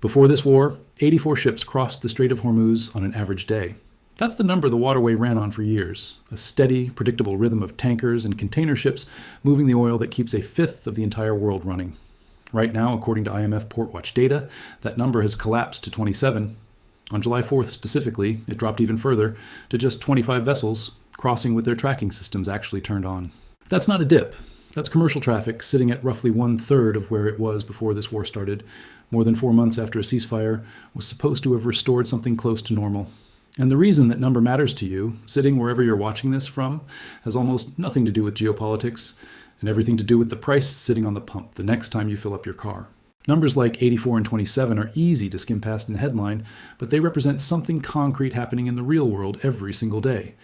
Before this war, 84 ships crossed the Strait of Hormuz on an average day. That's the number the waterway ran on for years, a steady, predictable rhythm of tankers and container ships moving the oil that keeps a fifth of the entire world running. Right now, according to IMF PortWatch data, that number has collapsed to 27. On July 4th specifically, it dropped even further to just 25 vessels crossing with their tracking systems actually turned on. That's not a dip. That's commercial traffic sitting at roughly 1/3 of where it was before this war started, more than 4 months after a ceasefire was supposed to have restored something close to normal. And the reason that number matters to you, sitting wherever you're watching this from, has almost nothing to do with geopolitics and everything to do with the price sitting on the pump the next time you fill up your car. Numbers like 84 and 27 are easy to skim past in the headline, but they represent something concrete happening in the real world every single day.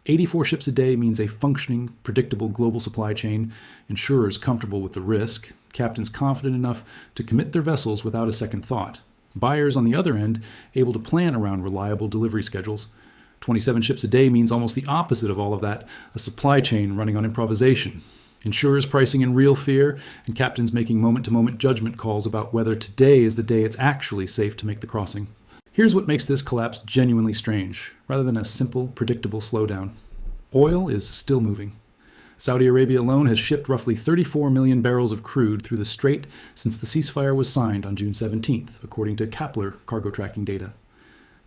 84 ships a day means a functioning, predictable global supply chain, insurers comfortable with the risk, captains confident enough to commit their vessels without a second thought, buyers on the other end able to plan around reliable delivery schedules. 27 ships a day means almost the opposite of all of that, a supply chain running on improvisation. Insurers pricing in real fear, and captains making moment-to-moment judgment calls about whether today is the day it's actually safe to make the crossing. Here's what makes this collapse genuinely strange, rather than a simple, predictable slowdown. Oil is still moving. Saudi Arabia alone has shipped roughly 34 million barrels of crude through the strait since the ceasefire was signed on June 17th, according to Kepler cargo tracking data.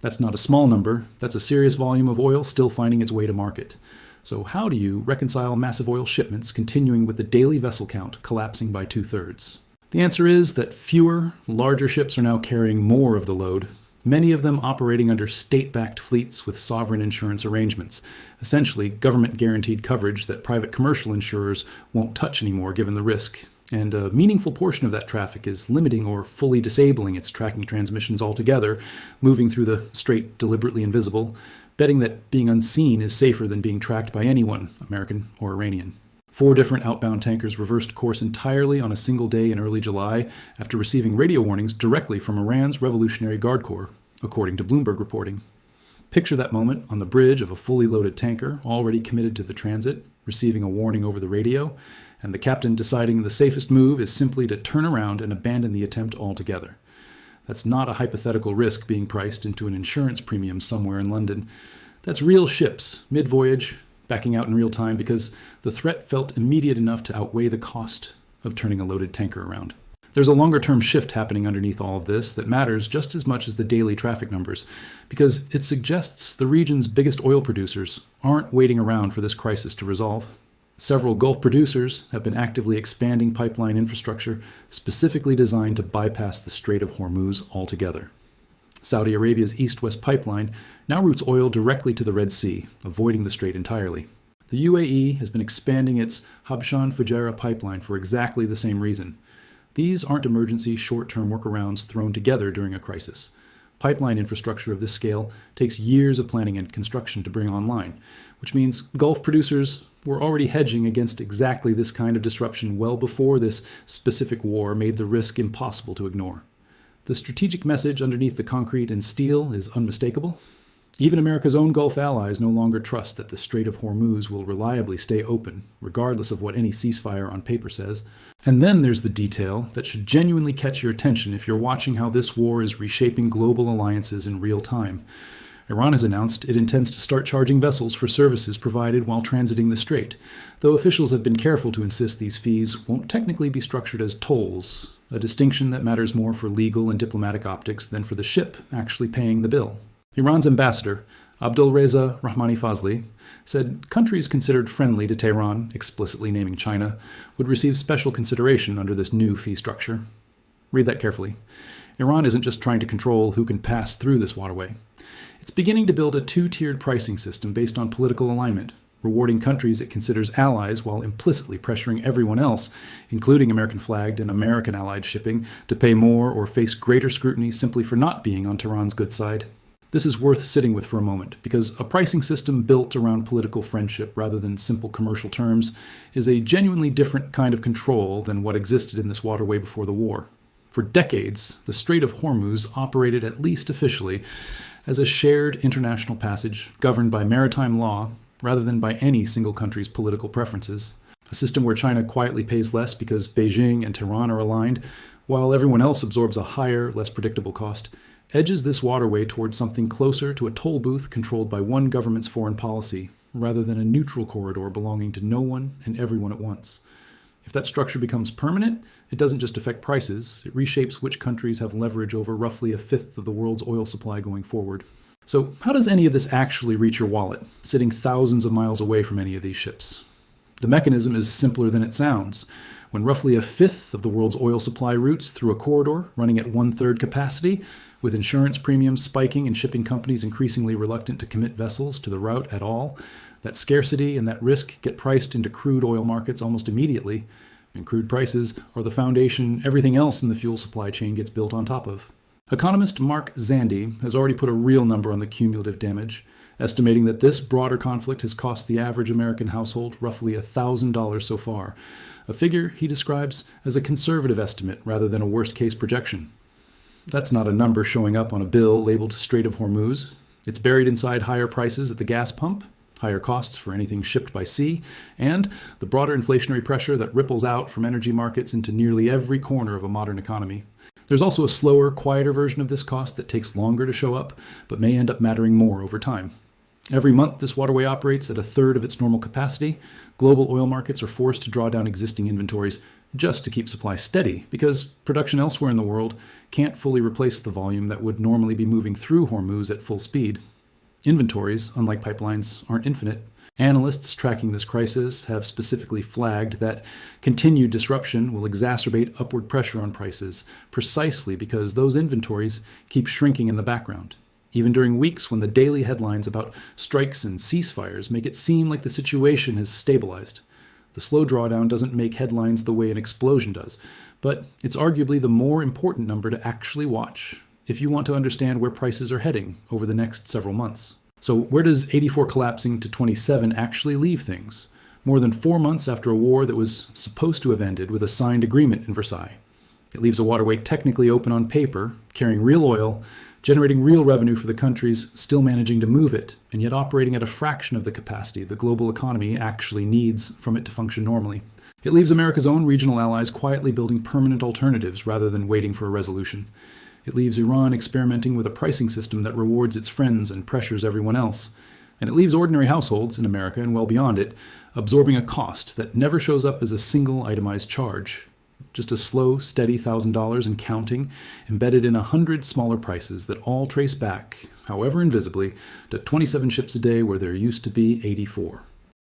That's not a small number, that's a serious volume of oil still finding its way to market. So how do you reconcile massive oil shipments continuing with the daily vessel count collapsing by 2/3? The answer is that fewer, larger ships are now carrying more of the load, many of them operating under state-backed fleets with sovereign insurance arrangements, essentially government-guaranteed coverage that private commercial insurers won't touch anymore given the risk. And a meaningful portion of that traffic is limiting or fully disabling its tracking transmissions altogether, moving through the strait deliberately invisible, betting that being unseen is safer than being tracked by anyone, American or Iranian. 4 different outbound tankers reversed course entirely on a single day in early July after receiving radio warnings directly from Iran's Revolutionary Guard Corps, according to Bloomberg reporting. Picture that moment on the bridge of a fully loaded tanker, already committed to the transit, receiving a warning over the radio, and the captain deciding the safest move is simply to turn around and abandon the attempt altogether. That's not a hypothetical risk being priced into an insurance premium somewhere in London. That's real ships, mid-voyage, backing out in real time because the threat felt immediate enough to outweigh the cost of turning a loaded tanker around. There's a longer-term shift happening underneath all of this that matters just as much as the daily traffic numbers, because it suggests the region's biggest oil producers aren't waiting around for this crisis to resolve. Several Gulf producers have been actively expanding pipeline infrastructure specifically designed to bypass the Strait of Hormuz altogether. Saudi Arabia's east-west pipeline now routes oil directly to the Red Sea, avoiding the strait entirely. The UAE has been expanding its Habshan-Fujairah pipeline for exactly the same reason. These aren't emergency, short-term workarounds thrown together during a crisis. Pipeline infrastructure of this scale takes years of planning and construction to bring online, which means Gulf producers were already hedging against exactly this kind of disruption well before this specific war made the risk impossible to ignore. The strategic message underneath the concrete and steel is unmistakable. Even America's own Gulf allies no longer trust that the Strait of Hormuz will reliably stay open, regardless of what any ceasefire on paper says. And then there's the detail that should genuinely catch your attention if you're watching how this war is reshaping global alliances in real time. Iran has announced it intends to start charging vessels for services provided while transiting the strait, though officials have been careful to insist these fees won't technically be structured as tolls, a distinction that matters more for legal and diplomatic optics than for the ship actually paying the bill. Iran's ambassador, Abdulreza Rahmani Fazli, said countries considered friendly to Tehran, explicitly naming China, would receive special consideration under this new fee structure. Read that carefully. Iran isn't just trying to control who can pass through this waterway. It's beginning to build a 2-tiered pricing system based on political alignment, rewarding countries it considers allies while implicitly pressuring everyone else, including American-flagged and American-allied shipping, to pay more or face greater scrutiny simply for not being on Tehran's good side. This is worth sitting with for a moment, because a pricing system built around political friendship rather than simple commercial terms is a genuinely different kind of control than what existed in this waterway before the war. For decades, the Strait of Hormuz operated, at least officially, as a shared international passage governed by maritime law rather than by any single country's political preferences. A system where China quietly pays less because Beijing and Tehran are aligned, while everyone else absorbs a higher, less predictable cost, edges this waterway towards something closer to a toll booth controlled by one government's foreign policy, rather than a neutral corridor belonging to no one and everyone at once. If that structure becomes permanent, it doesn't just affect prices, it reshapes which countries have leverage over roughly a fifth of the world's oil supply going forward. So how does any of this actually reach your wallet, sitting thousands of miles away from any of these ships? The mechanism is simpler than it sounds. When roughly a fifth of the world's oil supply routes through a corridor running at one-third capacity, with insurance premiums spiking and shipping companies increasingly reluctant to commit vessels to the route at all, that scarcity and that risk get priced into crude oil markets almost immediately, and crude prices are the foundation everything else in the fuel supply chain gets built on top of. Economist Mark Zandi has already put a real number on the cumulative damage, estimating that this broader conflict has cost the average American household roughly $1,000 so far, a figure he describes as a conservative estimate rather than a worst-case projection. That's not a number showing up on a bill labeled Strait of Hormuz. It's buried inside higher prices at the gas pump, higher costs for anything shipped by sea, and the broader inflationary pressure that ripples out from energy markets into nearly every corner of a modern economy. There's also a slower, quieter version of this cost that takes longer to show up, but may end up mattering more over time. Every month this waterway operates at a third of its normal capacity. Global oil markets are forced to draw down existing inventories just to keep supply steady, because production elsewhere in the world can't fully replace the volume that would normally be moving through Hormuz at full speed. Inventories, unlike pipelines, aren't infinite. Analysts tracking this crisis have specifically flagged that continued disruption will exacerbate upward pressure on prices, precisely because those inventories keep shrinking in the background. Even during weeks when the daily headlines about strikes and ceasefires make it seem like the situation has stabilized. The slow drawdown doesn't make headlines the way an explosion does, but it's arguably the more important number to actually watch if you want to understand where prices are heading over the next several months. So where does 84 collapsing to 27 actually leave things? More than 4 months after a war that was supposed to have ended with a signed agreement in Versailles. It leaves a waterway technically open on paper, carrying real oil, generating real revenue for the countries still managing to move it, and yet operating at a fraction of the capacity the global economy actually needs from it to function normally. It leaves America's own regional allies quietly building permanent alternatives rather than waiting for a resolution. It leaves Iran experimenting with a pricing system that rewards its friends and pressures everyone else. And it leaves ordinary households in America and well beyond it absorbing a cost that never shows up as a single itemized charge. Just a slow, steady $1,000 and counting, embedded in 100 smaller prices that all trace back, however invisibly, to 27 ships a day where there used to be 84.